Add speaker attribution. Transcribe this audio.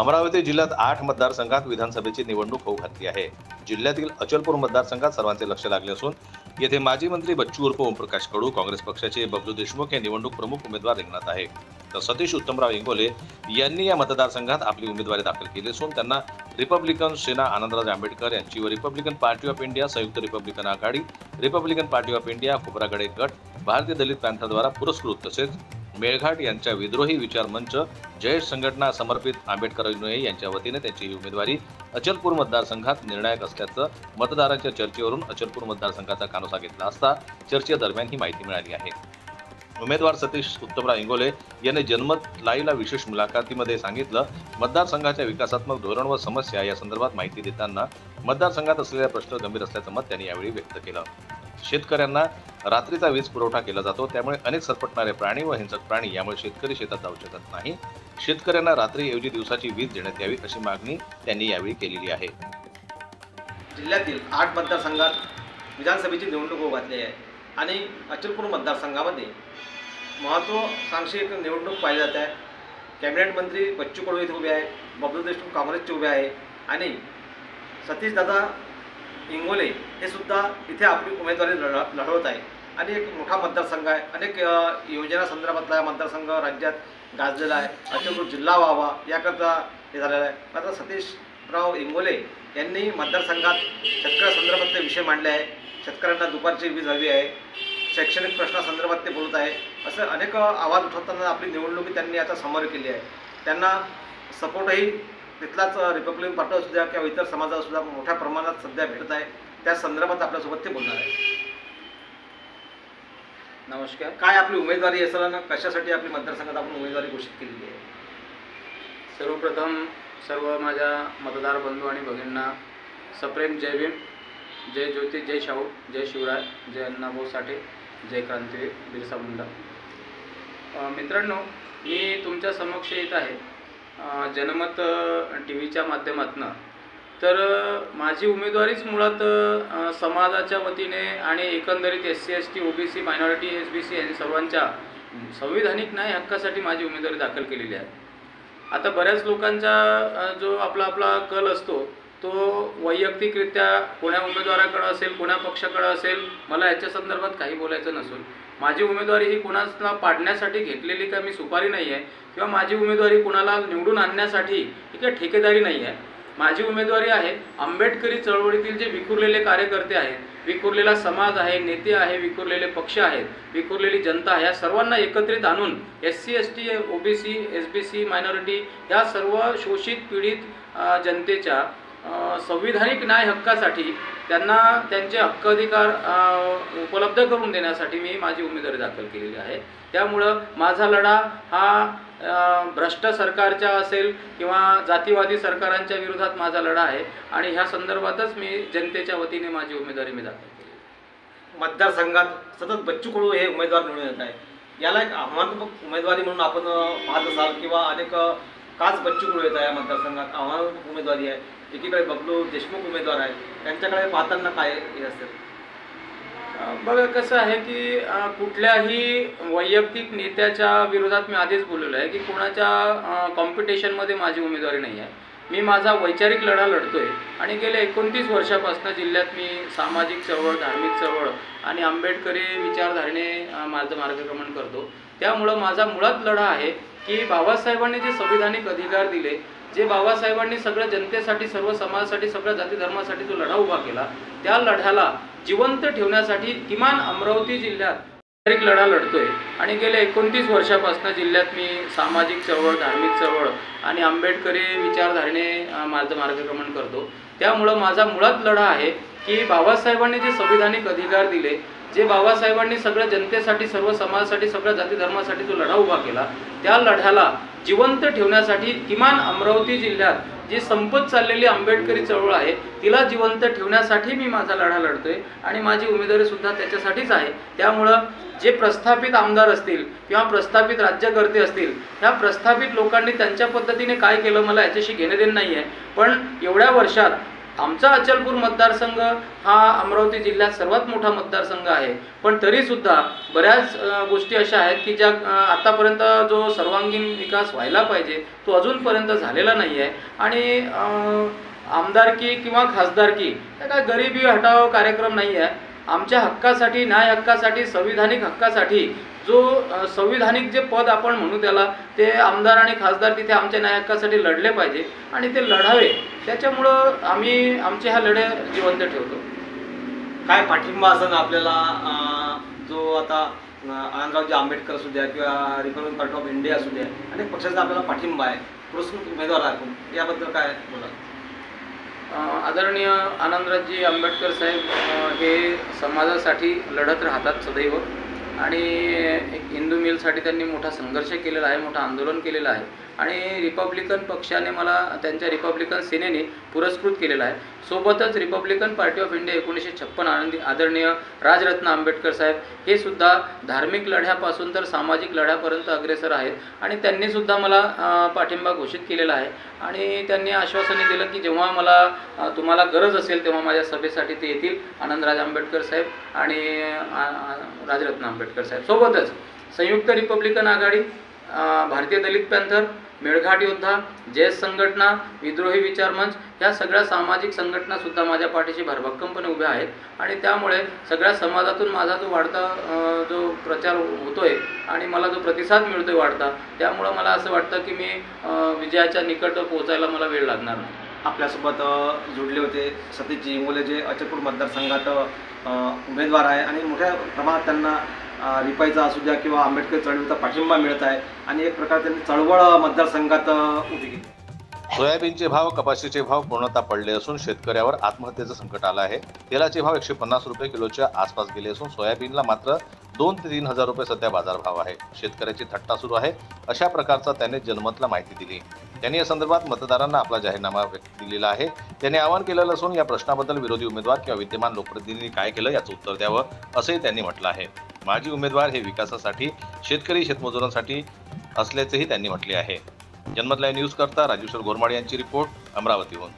Speaker 1: अमरावती जिल्ह्यात 8 मतदारसंघात विधानसभेची निवडणूक होऊ घातली आहे। जिल्ह्यातील अचलपूर मतदारसंघात सर्वांचे लक्ष लागले असून येथे माजी मंत्री बच्चू उर्फ ओमप्रकाश कडू, काँग्रेस पक्षाचे बबलू देशमुख हे निवडणूक प्रमुख उमेदवार रिंगणात आहे। तर सतीश उत्तमराव इंगोले यांनी या मतदारसंघात आपली उमेदवारी दाखल केली असून त्यांना रिपब्लिकन सेना आनंदराज आंबेडकर यांची व रिपब्लिकन पार्टी ऑफ इंडिया, संयुक्त Republican Aghadi, Republican party of India, Khobragade गट, भारतीय दलित पॅंथरद्वारा पुरस्कृत तसेच मेळघाट यांच्या विद्रोही विचार मंच, जयेश संघटना समर्पित आंबेडकर अनुयायी यांच्या वतीने त्यांची ही उमेदवारी अचलपूर मतदारसंघात निर्णायक असल्याचं मतदारांच्या चर्चेवरून अचलपूर मतदारसंघाचा कानोसा घेतला असता चर्चेदरम्यान ही माहिती मिळाली आहे। उमेदवार सतीश उत्तमराव इंगोले यांनी जनमत लाईव्हला विशेष मुलाखतीमध्ये सांगितलं, मतदारसंघाच्या विकासात्मक धोरण व समस्या या संदर्भात माहिती देताना मतदारसंघात असलेल्या प्रश्न गंभीर असल्याचं मत त्यांनी यावेळी व्यक्त केलं। शेतकऱ्यांना रात्रीचा वीज पुरवठा केला जातो, त्यामुळे अनेक सरपटणारे प्राणी व हिंसक प्राणी यामुळे शेतकरी शेतात जाऊ शकत नाही। शेतकऱ्यांना रात्रीऐवजी दिवसाची वीज देण्यात यावी अशी मागणी त्यांनी यावेळी केलेली आहे।
Speaker 2: जिल्ह्यातील 8 मतदारसंघात विधानसभेची निवडणूक होऊ घातली आहे आणि अचलपूर मतदारसंघामध्ये महत्त्वाकांक्षी एक निवडणूक पाहिली जात आहे। कॅबिनेट मंत्री बच्चू कडू इथे उभे आहे, बबलू देशमुख काँग्रेसचे उभे आहे आणि सतीश दादा इंगोले हे सुद्धा इथे आपली उमेदवारी लढवत आहे आणि एक मोठा मतदारसंघ आहे। अनेक योजना संदर्भातला मतदारसंघ राज्यात गाजलेला आहे। अचलपूर जिल्हा व्हावा याकरता हे झालेलं आहे। आता सतीशराव इंगोले यांनी मतदारसंघात शेतकऱ्यांसंदर्भातले विषय मांडले आहे। शेतकऱ्यांना दुपारची वीज हवी आहे, शैक्षणिक प्रश्नासंदर्भात ते बोलत आहे। असं अनेक आवाज उठवताना आपली निवडणुकी त्यांनी आता समोर केली आहे। त्यांना सपोर्टही तिथलाच रिपब्लिकन पार्टी सुद्धा किंवा इतर समाजाला सुद्धा मोठ्या प्रमाणात सध्या भेटत आहे। त्या संदर्भात आपल्यासोबत ते बोलणार आहे। नमस्कार, काय आपली उमेदवारी असेल ना, कशासाठी आपली मतदारसंघात आपण उमेदवारी घोषित केलेली आहे?
Speaker 3: सर्वप्रथम सर्व माझ्या मतदार बंधू आणि भगिनींना सप्रेम जय भीम, जय ज्योती, जय शाहू, जय शिवराय, जय अण्णाभाऊ साठे, जय क्रांतीवीर बिरसा मुंडा। मित्रांनो, मी तुमच्या समक्ष येत आहे जनमत टीव्हीच्या माध्यमातून। तर माझी उमेदवारीच मुळात समाजाच्या वतीने आणि एकंदरीत SC ST OBC minority SBC यांनी सर्वांच्या संविधानिक न्याय हक्कासाठी माझी उमेदवारी दाखल केलेली आहे। आता बऱ्याच लोकांचा जो आपला कल असतो तो वैयक्तिकरित्या कोण्या उमेदवाराकडे असेल, कोण्या पक्षाकडे असेल, मला याच्या संदर्भात काही बोलायचं नसून माझी उमेदवारी ही कोणाला पाडण्यासाठी घेतलेली का मी सुपारी नाही आहे किंवा माझी उमेदवारी कोणाला निवडून आणण्यासाठी ही काही ठेकेदारी नाही आहे। माझी उमेदवारी आहे आंबेडकरी चळवळीतील जे विखुरलेले कार्यकर्ते आहेत, विखुरलेला समाज आहे, नेते आहे, विखुरलेले पक्ष आहेत, विखुरलेली जनता आहे, या सर्वांना एकत्रित आणून SC ST OBC SBC minority या सर्व शोषित पीडित जनतेच्या संविधानिक न्याय हक्कासाठी त्यांना त्यांचे हक्क अधिकार उपलब्ध करून देण्यासाठी मी माझी उमेदवारी दाखल केलेली आहे। त्यामुळं माझा लढा हा भ्रष्ट सरकारच्या असेल किंवा जातीवादी सरकारांच्या विरोधात माझा लढा आहे आणि ह्या संदर्भातच मी जनतेच्या वतीने माझी उमेदवारी मी दाखल केली।
Speaker 2: मतदारसंघात सतत बच्चू कडू हे उमेदवार निवडून येत आहे, याला एक आव्हानात्मक उमेदवारी म्हणून आपण पाहत असाल किंवा अनेक काच बच्चू कडू येत आहे या मतदारसंघात आव्हानात्मक उमेदवारी आहे। एकीकडे बबलू देशमुख उमेदवार आहे, त्यांच्याकडे पाहताना काय हे असेल?
Speaker 3: बघा कसं आहे की कुठल्याही वैयक्तिक नेत्याच्या विरोधात मी आधीच बोललेलो आहे की कोणाच्या कॉम्पिटिशनमध्ये माझी उमेदवारी नाही आहे। मी माझा वैचारिक लढा लढतोय आणि गेल्या 29 वर्षापासून जिल्ह्यात मी सामाजिक चळवळ, धार्मिक चळवळ आणि आंबेडकरी विचारधारेने माझं मार्गक्रमण करतो। त्यामुळं माझा मुळात लढा आहे की बाबासाहेबांनी जे संविधानिक अधिकार दिले, जे बाबासाहेबांनी सगळ्या जनतेसाठी, सर्व समाजासाठी, सगळ्या जाती धर्मासाठी जो लढा उभा केला, त्या लढ्याला जिवंत ठेवण्यासाठी किमान अमरावती जिल्ह्यात वैचारिक लढा लढतोय आणि गेल्या 29 वर्षापासून जिल्ह्यात मी सामाजिक चळवळ, धार्मिक चळवळ आणि आंबेडकरी विचारधारेने माझं मार्गक्रमण करतो। त्यामुळं माझा मुळात लढा आहे की बाबासाहेबांनी जे संविधानिक अधिकार दिले, जे बाबासाहेबांनी सगळ्या जनतेसाठी, सर्व समाजासाठी, सगळ्या जाती धर्मासाठी जो लढा उभा केला, त्या लढ्याला जिवंत ठेवण्यासाठी किमान अमरावती जिल्ह्यात जी संपत चाललेली आंबेडकरी चळवळ आहे तिला जिवंत ठेवण्यासाठी मी माझा लढा लढतोय आणि माझी उमेदवारी सुद्धा त्याच्यासाठीच आहे। त्यामुळं जे प्रस्थापित आमदार असतील किंवा प्रस्थापित राज्यकर्ते असतील, ह्या प्रस्थापित लोकांनी त्यांच्या पद्धतीने काय केलं मला याच्याशी घेणं देणं नाही आहे, पण एवढ्या वर्षात आमचा अचलपूर मतदारसंघ हा अमरावती जिल्ह्यात सर्वात मोठा मतदारसंघ आहे, पण तरीसुद्धा बऱ्याच गोष्टी अशा आहेत की ज्या आतापर्यंत जो सर्वांगीण विकास व्हायला पाहिजे तो अजूनपर्यंत झालेला नाही आहे. आणि आमदारकी किंवा खासदारकी हे काय गरिबी हटाव कार्यक्रम नाही आहे. आमच्या हक्कासाठी, न्याय हक्कासाठी, संविधानिक हक्कासाठी जो संविधानिक जे पद आपण म्हणू त्याला, ते आमदार आणि खासदार तिथे आमच्या न्याय हक्कासाठी लढले पाहिजे आणि ते लढावे. त्याच्यामुळं आम्ही आमचे हा लढे जिवंत ठेवतो.
Speaker 2: काय पाठिंबा असं आपल्याला जो आता आनंदरावजी आंबेडकर असू द्या किंवा रिपब्लिकन पार्टी ऑफ इंडिया असू द्या, अनेक पक्षाचा आपल्याला पाठिंबा आहे पुरस्कृत उमेदवार आहे, याबद्दल काय बोला?
Speaker 3: आदरणीय आनंदरावजी आंबेडकर साहेब हे समाजासाठी लढत राहतात सदैव आणि एक हिंदू मिलसाठी त्यांनी मोठा संघर्ष केलेला आहे, मोठं आंदोलन केलेलं आहे आणि रिपब्लिकन पक्षाने मला त्यांच्या रिपब्लिकन सेनेने पुरस्कृत केलेला आहे. सोबतच रिपब्लिकन पार्टी ऑफ इंडिया 1956 आदरणीय राजरत्न आंबेडकर साहेब हे सुद्धा धार्मिक लढ्यापासून तर सामाजिक लढ्यापर्यंत अग्रेसर आहेत आणि त्यांनीसुद्धा मला पाठिंबा घोषित केलेला आहे. आणि त्यांनी आश्वासने दिलं की जेव्हा मला तुम्हाला गरज असेल तेव्हा माझ्या सभेसाठी ते येतील, आनंदराज आंबेडकर साहेब आणि राजरत्न आंबेडकर साहेब. सोबतच संयुक्त रिपब्लिकन आघाडी, भारतीय दलित पॅंथर, मेळघाट योद्धा, जयस संघटना, विद्रोही विचार मंच ह्या सगळ्या सामाजिक संघटनासुद्धा माझ्या पाठीशी भरभक्कमपणे उभ्या आहेत. आणि त्यामुळे सगळ्या समाजातून माझा जो वाढता जो प्रचार होतोय आणि मला जो प्रतिसाद मिळतोय वाढता, त्यामुळं मला असं वाटतं की मी विजयाच्या निकट पोहोचायला मला वेळ लागणार नाही.
Speaker 2: आपल्यासोबत जोडले होते सतीशजी इंगोले, जे अचलपूर मतदारसंघात उमेदवार आहे आणि मोठ्या प्रमाणात त्यांना रिपाईचा असू द्या किंवा आंबेडकर चळवळीचा पाठिंबा मिळत आहे आणि एक प्रकारे त्यांनी चळवळ मतदारसंघात उभी केली.
Speaker 1: सोयाबीनचे भाव, कपाशीचे भाव पूर्णतः पडले असून शेतकऱ्यावर आत्महत्येचं संकट आलं आहे. तेलाचे भाव 150 रुपये किलोच्या आसपास गेले असून सोयाबीनला मात्र 2 ते 3 हजार रुपये सध्या बाजारभाव आहे. शेतकऱ्याची थट्टा सुरू आहे, अशा प्रकारचा त्याने जनमतला माहिती दिली. त्यांनी या संदर्भात मतदारांना आपला जाहीरनामा व्यक्त दिलेला आहे. त्यांनी आवाहन केलेलं असून या प्रश्नाबद्दल विरोधी उमेदवार किंवा विद्यमान लोकप्रतिनिधींनी काय केलं याचं उत्तर द्यावं असंही त्यांनी म्हटलं आहे. माजी उमेदवार हे विकासासाठी, शेतकरी शेतमजुरांसाठी असल्याचेही त्यांनी म्हटले आहे. जनमत लाईव्ह न्यूज करता राजेश्वर गोरमाडे यांची रिपोर्ट, अमरावतीहून.